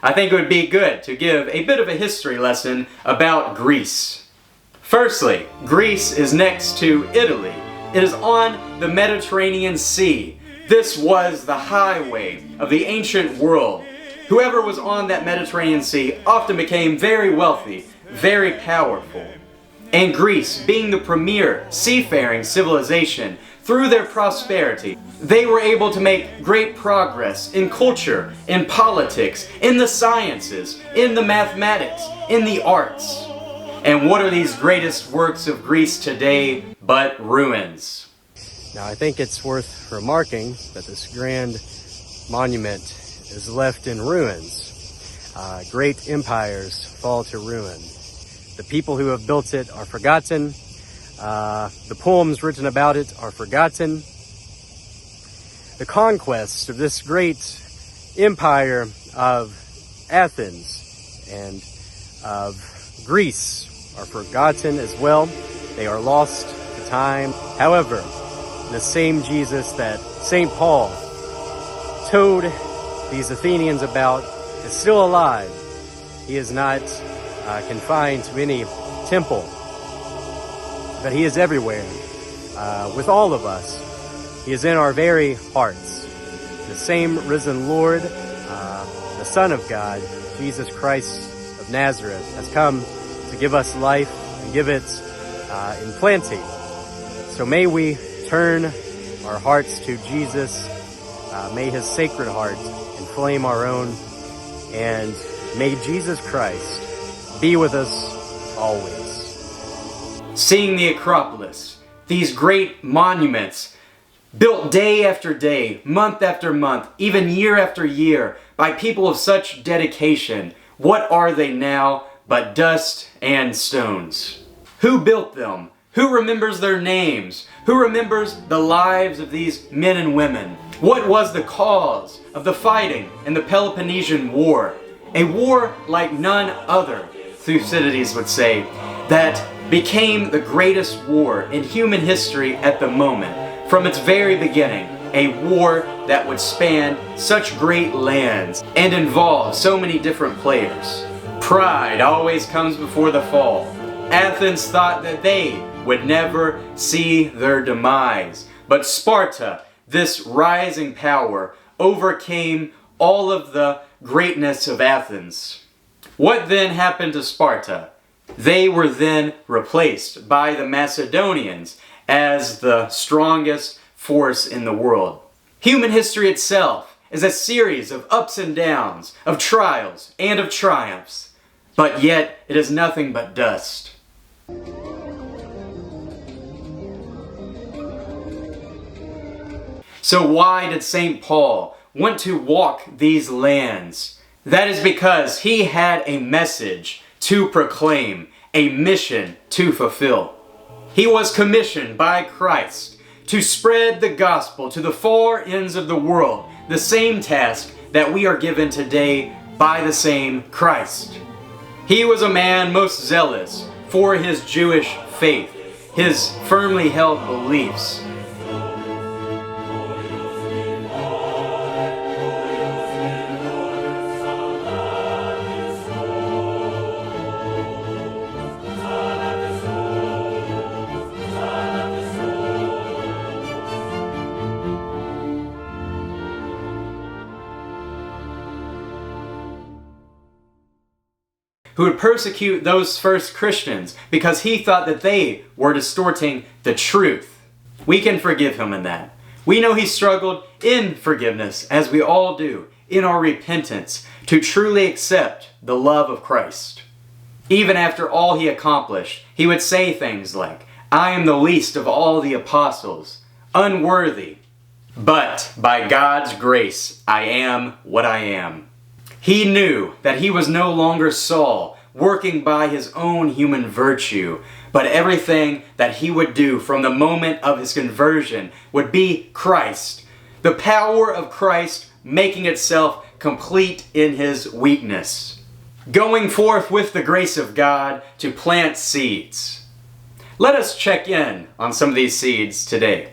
I think it would be good to give a bit of a history lesson about Greece. Firstly, Greece is next to Italy. It is on the Mediterranean Sea. This was the highway of the ancient world. Whoever was on that Mediterranean Sea often became very wealthy, very powerful. And Greece, being the premier seafaring civilization, through their prosperity, they were able to make great progress in culture, in politics, in the sciences, in the mathematics, in the arts. And what are these greatest works of Greece today but ruins? Now, I think it's worth remarking that this grand monument is left in ruins. Great empires fall to ruin. The people who have built it are forgotten. The poems written about it are forgotten. The conquests of this great empire of Athens and of Greece are forgotten as well. They are lost to time. However, the same Jesus that St. Paul told these Athenians about is still alive. He is not confined to any temple, but he is everywhere with all of us. He is in our very hearts. The same risen Lord, the Son of God, Jesus Christ of Nazareth, has come to give us life and give it in plenty. So may we turn our hearts to Jesus. May his sacred heart inflame our own, and may Jesus Christ be with us always. Seeing the Acropolis, these great monuments built day after day, month after month, even year after year by people of such dedication, what are they now but dust and stones? Who built them? Who remembers their names? Who remembers the lives of these men and women? What was the cause of the fighting in the Peloponnesian War? A war like none other, Thucydides would say, that became the greatest war in human history at the moment. From its very beginning, a war that would span such great lands and involve so many different players. Pride always comes before the fall. Athens thought that they would never see their demise. But Sparta, this rising power, overcame all of the greatness of Athens. What then happened to Sparta? They were then replaced by the Macedonians as the strongest force in the world. Human history itself is a series of ups and downs, of trials and of triumphs. But yet it is nothing but dust. So why did St. Paul want to walk these lands? That is because he had a message to proclaim, a mission to fulfill. He was commissioned by Christ to spread the gospel to the far ends of the world, the same task that we are given today by the same Christ. He was a man most zealous for his Jewish faith, his firmly held beliefs. Who would persecute those first Christians because he thought that they were distorting the truth. We can forgive him in that. We know he struggled in forgiveness, as we all do, in our repentance, to truly accept the love of Christ. Even after all he accomplished, he would say things like, "I am the least of all the apostles, unworthy, but by God's grace I am what I am." He knew that he was no longer Saul, working by his own human virtue, but everything that he would do from the moment of his conversion would be Christ, the power of Christ making itself complete in his weakness, going forth with the grace of God to plant seeds. Let us check in on some of these seeds today.